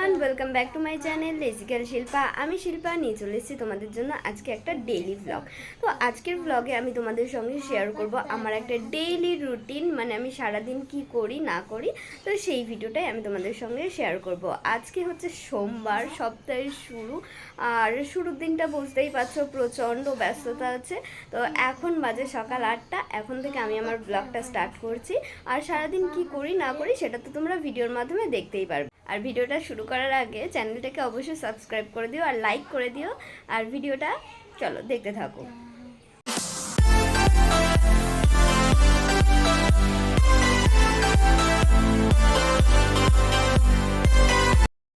Everyone, welcome back to my channel logical Shilpa. আমি শিল্পা নিয়ে চলে এসেছি তোমাদের জন্য আজকে একটা ডেইলি ভ্লগ। তো আজকের ভ্লগে আমি তোমাদের সঙ্গে শেয়ার করব আমার একটা ডেইলি রুটিন, মানে আমি সারাদিন কি করি না করি, তো সেই ভিডিওটাই আমি তোমাদের সঙ্গে শেয়ার করব। আজকে হচ্ছে সোমবার, সপ্তাহের শুরু, আর শুরুর দিনটা বুঝতেই পারছো প্রচণ্ড ব্যস্ততা আছে। তো এখন বাজে সকাল 8টা, এখন থেকে আমি আমার ব্লগটা স্টার্ট করছি। আর সারাদিন কি করি না করি সেটা তো তোমরা ভিডিওর মাধ্যমে দেখতেই পারবে। আর ভিডিওটা শুরু করার আগে চ্যানেলটাকে অবশ্যই সাবস্ক্রাইব করে দিও আর লাইক করে দিও। আর ভিডিওটা চলো দেখতে থাকো।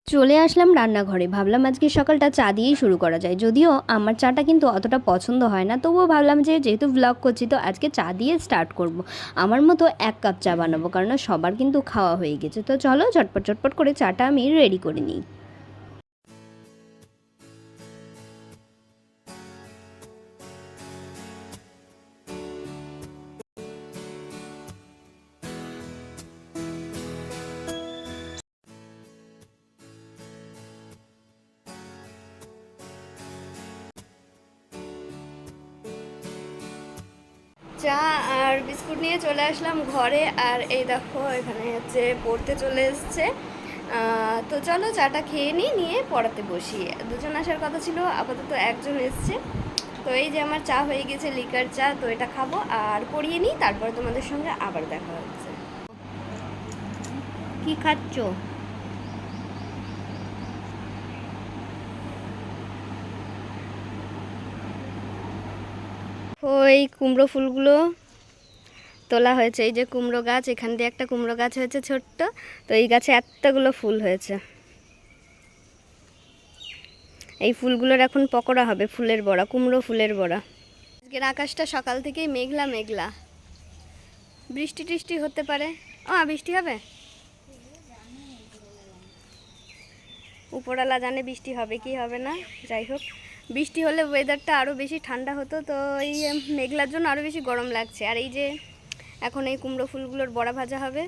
চলে আসলাম রান্নাঘরে। ভাবলাম আজকে সকালটা চা দিয়েই শুরু করা যায়। যদিও আমার চাটা কিন্তু অতটা পছন্দ হয় না, তবুও ভাবলাম যে যেহেতু ব্লগ করছি তো আজকে চা দিয়ে স্টার্ট করব। আমার মতো 1 কাপ চা বানাবো, কারণ সবার কিন্তু খাওয়া হয়ে গেছে। তো চলো ঝটপট ঝটপট করে চাটা আমি রেডি করে নিই। চা আর বিস্কুট নিয়ে চলে আসলাম ঘরে। আর এই দেখো এখানে হচ্ছে পড়তে চলে এসছে। তো চলো চাটা খেয়ে নিয়ে পড়াতে বসি। দুজন আসার কথা ছিল, আপাতত একজন এসছে। তো এই যে আমার চা হয়ে গেছে, লিকার চা। তো এটা খাবো আর পড়িয়ে নিই, তারপরে তোমাদের সঙ্গে আবার দেখা হচ্ছে। কি খাচ্ছ? ওই কুমড়ো ফুলগুলো তোলা হয়েছে। এই যে কুমড়ো গাছ, এখান দিয়ে একটা কুমড়ো গাছ হয়েছে ছোট্ট। তো এই গাছে এতগুলো ফুল হয়েছে। এই ফুলগুলোর এখন পকোড়া হবে, ফুলের বড়া, কুমড়ো ফুলের বড়া। আজকের আকাশটা সকাল থেকেই মেঘলা মেঘলা। বৃষ্টি টিষ্টি হতে পারে। বৃষ্টি হবে, উপরওয়ালা জানে বৃষ্টি হবে কি হবে না। যাই হোক, বৃষ্টি হলে ওয়েদারটা আরও বেশি ঠান্ডা হতো। তো এই মেঘলার জন্য আরও বেশি গরম লাগছে। আর এই যে এখন এই কুমড়ো ফুলগুলোর বড়া ভাজা হবে,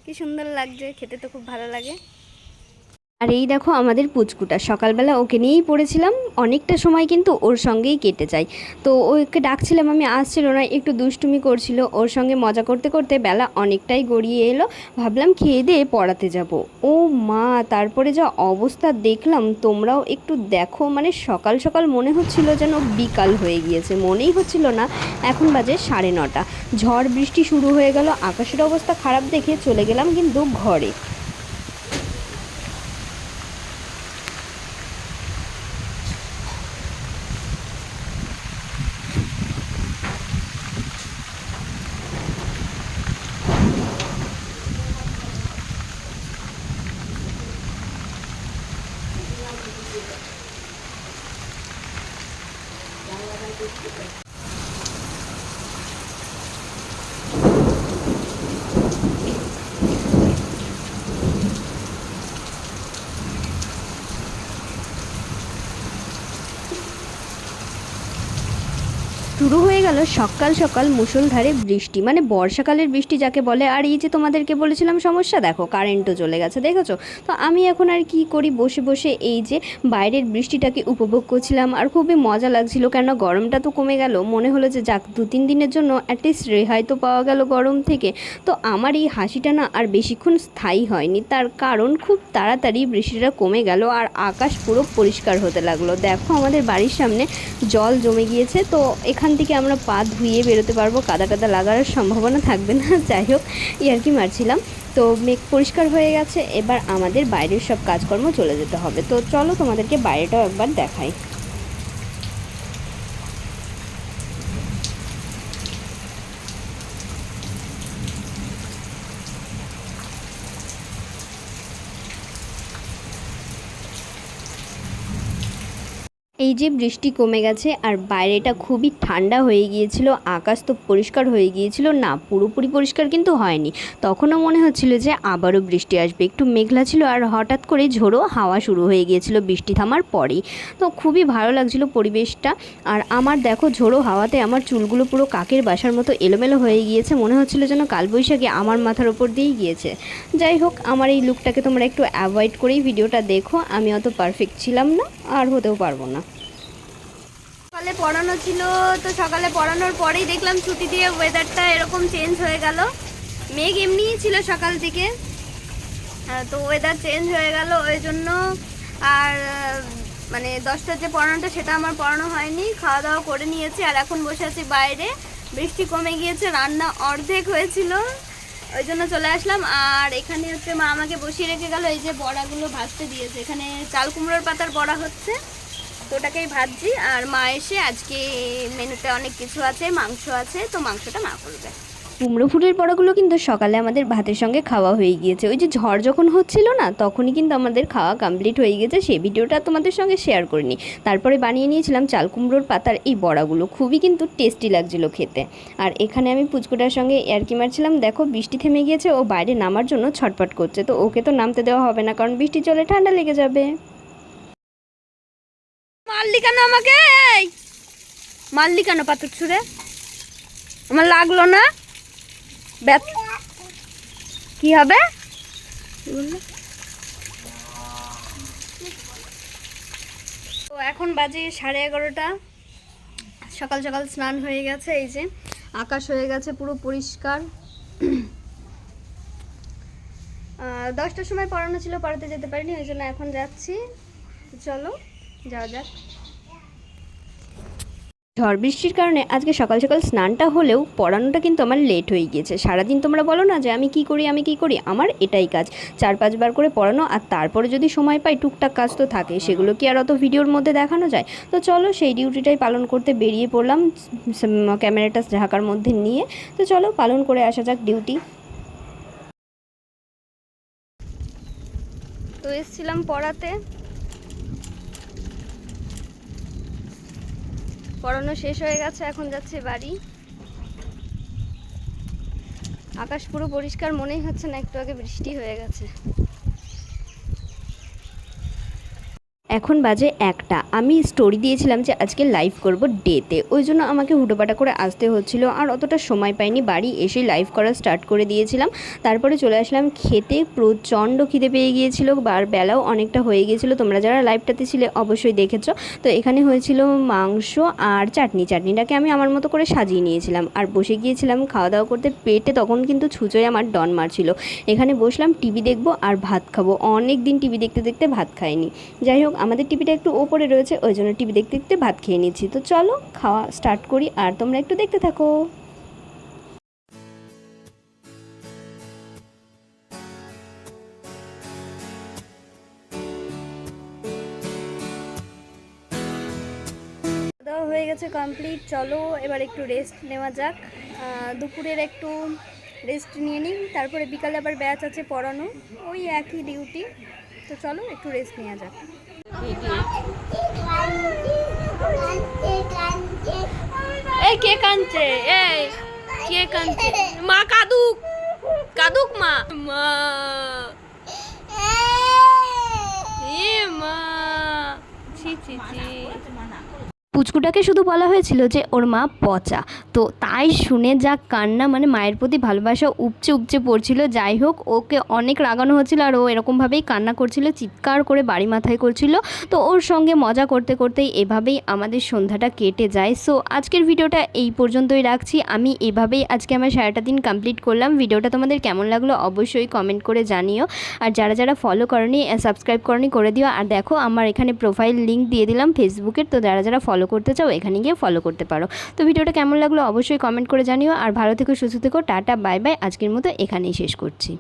কি সুন্দর লাগছে খেতে, তো খুব ভালো লাগে। আর এই দেখো আমাদের পুচকুটা, সকালবেলা ওকে নিয়েই পড়েছিলাম, অনেকটা সময় কিন্তু ওর সঙ্গেই কেটে যায়। তো ওকে ডাকছিলাম, আমি আসছিল না, একটু দুষ্টুমি করছিল। ওর সঙ্গে মজা করতে করতে বেলা অনেকটাই গড়িয়ে এলো। ভাবলাম খেয়ে দিয়ে পড়াতে যাব। ও মা, তারপরে যা অবস্থা দেখলাম, তোমরাও একটু দেখো। মানে সকাল সকাল মনে হচ্ছিল যেন বিকাল হয়ে গিয়েছে, মনেই হচ্ছিল না এখন বাজে 9:30। ঝড় বৃষ্টি শুরু হয়ে গেল। আকাশের অবস্থা খারাপ দেখে চলে গেলাম কিন্তু ঘরে। শুরু হয়ে গেল সকাল সকাল মুষলধারে বৃষ্টি, মানে বর্ষাকালের বৃষ্টি যাকে বলে। আর এই যে তোমাদেরকে বলেছিলাম সমস্যা, দেখো কারেন্টও চলে গেছে, দেখেছো? তো আমি এখন আর কি করি, বসে বসে এই যে বাইরের বৃষ্টিটাকে উপভোগ করছিলাম। আর খুবই মজা লাগছিল, কেন গরমটা তো কমে গেল। মনে হলো যে যাক, 2-3 দিনের জন্য অ্যাটলিস্ট রেহাই তো পাওয়া গেল গরম থেকে। তো আমার এই হাসিটা না আর বেশিক্ষণ স্থায়ী হয়নি, তার কারণ খুব তাড়াতাড়ি বৃষ্টিটা কমে গেল আর আকাশ পুরো পরিষ্কার হতে লাগলো। দেখো আমাদের বাড়ির সামনে জল জমে গিয়েছে, তো এখান থেকে আমরা পা ধুয়ে বেরোতে পারবো, কাদা টাদা লাগার সম্ভাবনা থাকবে না। যাই হোক, ইয়ার্কি মারছিলাম। তো মেঘ পরিষ্কার হয়ে গেছে, এবার আমাদের বাইরের সব কাজকর্ম চলে যেতে হবে। তো চলো তোমাদেরকে বাইরেটাও একবার দেখাই। এই যে বৃষ্টি কমে গেছে আর বাইরেটা খুবই ঠান্ডা হয়ে গিয়েছিল, আকাশ তো পরিষ্কার হয়ে গিয়েছিল, না পুরোপুরি পরিষ্কার কিন্তু হয়নি। তখনও মনে হচ্ছিল যে আবারও বৃষ্টি আসবে, একটু মেঘলা ছিল আর হঠাৎ করে ঝোড়ো হাওয়া শুরু হয়ে গিয়েছিল বৃষ্টি থামার পরেই। তো খুবই ভালো লাগছিল পরিবেশটা। আর আমার দেখো ঝোড়ো হাওয়াতে আমার চুলগুলো পুরো কাকের বাসার মতো এলোমেলো হয়ে গিয়েছে, মনে হচ্ছিল যেন কালবৈশাখী আমার মাথার ওপর দিয়েই গিয়েছে। যাই হোক, আমার এই লুকটাকে তোমরা একটু অ্যাভয়েড করেই ভিডিওটা দেখো, আমি অত পারফেক্ট ছিলাম না আর হতেও পারবো না। সকালে পড়ানো ছিল, তো সকালে পড়ানোর পরেই দেখলাম ছুটি দিয়ে ওয়েদারটা এরকম চেঞ্জ হয়ে গেল। মেঘ এমনিই ছিল সকাল থেকে, তো ওয়েদার চেঞ্জ হয়ে গেল ওই জন্য। আর মানে 10টার যে পড়ানোটা সেটা আমার পড়ানো হয়নি, খাওয়া দাওয়া করে নিয়েছি আর এখন বসে আছি বাইরে। বৃষ্টি কমে গিয়েছে, রান্না অর্ধেক হয়েছিল, ওই জন্য চলে আসলাম। আর এখানে হচ্ছে মা আমাকে বসিয়ে রেখে গেল, এই যে বড়াগুলো ভাজতে দিয়েছে, এখানে চাল কুমড়োর পাতার বড়া হচ্ছে, তো ওটাকেই ভাজছি। আর মা এসে আজকে মেনুতে অনেক কিছু আছে, মাংস আছে, তো মাংসটা মা করবে। কুমড়ো ফুলের বড়াগুলো কিন্তু সকালে আমাদের ভাতের সঙ্গে খাওয়া হয়ে গিয়েছে, ওই যে ঝড় যখন হচ্ছিল না তখনই কিন্তু আমাদের খাওয়া কমপ্লিট হয়ে গেছে। সেই ভিডিওটা তোমাদের সঙ্গে শেয়ার করিনি। তারপরে বানিয়ে নিয়েছিলাম চাল কুমড়োর পাতার এই বড়াগুলো, খুবই কিন্তু টেস্টি লাগছিল খেতে। আর এখানে আমি পুচকুটার সঙ্গে ইয়ার্কি মারছিলাম, দেখো বৃষ্টি থেমে গিয়েছে, ও বাইরে নামার জন্য ছটফট করছে, তো ওকে তো নামতে দেওয়া হবে না কারণ বৃষ্টি চলে ঠান্ডা লেগে যাবে। মারলি কেন আমাকে? এই মারলি কেন পাথর ছুঁড়ে? আমার লাগলো না? কি হবে? তো এখন বাজে 11:30। সকাল সকাল স্নান হয়ে গেছে, এই যে আকাশ হয়ে গেছে পুরো পরিষ্কার। 10টার সময় পড়ানো ছিল, পড়াতে যেতে পারিনি, ওই জন্য এখন যাচ্ছি। চলো যাওয়া যাক। ঝড় বৃষ্টির কারণে আজকে সকাল সকাল স্নানটা হলেও পড়ানোটা কিন্তু আমার লেট হয়ে গিয়েছে। সারাদিন তোমরা বলো না যে আমি কি করি, আমার এটাই কাজ, 4-5 বার করে পড়ানো, আর তারপরে যদি সময় পাই টুকটাক কাজ তো থাকে, সেগুলো কি আর অত ভিডিওর মধ্যে দেখানো যায়? তো চলো সেই ডিউটিটাই পালন করতে বেরিয়ে পড়লাম ক্যামেরাটা ঢাকার মধ্যে নিয়ে। তো চলো পালন করে আসা যাক ডিউটি। তো এসেছিলাম পড়াতে, পড়ানো শেষ হয়ে গেছে, এখন যাচ্ছি বাড়ি। আকাশ পুরো পরিষ্কার, মনেই হচ্ছে না একটু আগে বৃষ্টি হয়ে গেছে। এখন বাজে 1টা। আমি স্টোরি দিয়েছিলাম যে আজকে লাইভ করব ডেতে, ওই জন্য আমাকে হুটোপাটা করে আসতে হচ্ছিল আর অতটা সময় পাইনি, বাড়ি এসেই লাইভ করা স্টার্ট করে দিয়েছিলাম। তারপরে চলে আসলাম খেতে, প্রচণ্ড খিদে পেয়ে গিয়েছিল, বেলাও অনেকটা হয়ে গিয়েছিলো, তোমরা যারা লাইভটাতে ছিলে অবশ্যই দেখেছো। তো এখানে হয়েছিল মাংস আর চাটনিটাকে আমি আমার মতো করে সাজিয়ে নিয়েছিলাম আর বসে গিয়েছিলাম খাওয়া দাওয়া করতে। পেটে তখন কিন্তু ছুঁচোয় আমার ডন মারছিল। এখানে বসলাম টিভি দেখবো আর ভাত খাবো, অনেক দিন টিভি দেখতে দেখতে ভাত খাইনি। যাই হোক, আমাদের টিভিটা একটু ওপরে রয়েছে, ওই জন্য টিভি দেখতে দেখতে ভাত খেয়ে নিচ্ছি। তো চলো খাওয়া স্টার্ট করি আর তোমরা একটু দেখতে থাকো। দাওয়া হয়ে গেছে কমপ্লিট, চলো এবার একটু রেস্ট নেওয়া যাক। দুপুরের একটু রেস্ট নিয়ে নিই, তারপরে বিকালে আবার ব্যাচ আছে পড়ানো, ওই একই ডিউটি। তো চলো একটু রেস্ট নেওয়া যাক। এই কে কাঁদছে? এই কে কাঁদছে? মা কাঁদুক, কাঁদুক মা। মা এ মা, ছি ছি ছি। পুচকুটাকে শুধু বলা হয়েছিল যে ওর মা পচা, তো তাই শুনে যা কান্না, মানে মায়ের প্রতি ভালোবাসা উপচে উপচে পড়ছিল। যাই হোক, ওকে অনেক রাগানো হচ্ছিল আর ও এরকমভাবেই কান্না করছিল, চিৎকার করে বাড়ি মাথায় করছিল। তো ওর সঙ্গে মজা করতে করতেই এভাবেই আমাদের সন্ধ্যাটা কেটে যায়। সো আজকের ভিডিওটা এই পর্যন্তই রাখছি। আমি এভাবেই আজকে আমার সারাটা দিন কমপ্লিট করলাম। ভিডিওটা তোমাদের কেমন লাগলো অবশ্যই কমেন্ট করে জানিও। আর যারা যারা ফলো করনি, সাবস্ক্রাইব করনি করে দিও। আর দেখো আমার এখানে প্রোফাইল লিঙ্ক দিয়ে দিলাম ফেসবুকের, তো যারা যারা ফলো করতে চাও এখানে গিয়ে ফলো করতে পারো। তো ভিডিওটা কেমন লাগলো অবশ্যই কমেন্ট করে জানিও। আর ভালো থেকো, সুস্থ থেকো, টাটা বাই বাই। আজকের মতো এখানেই শেষ করছি।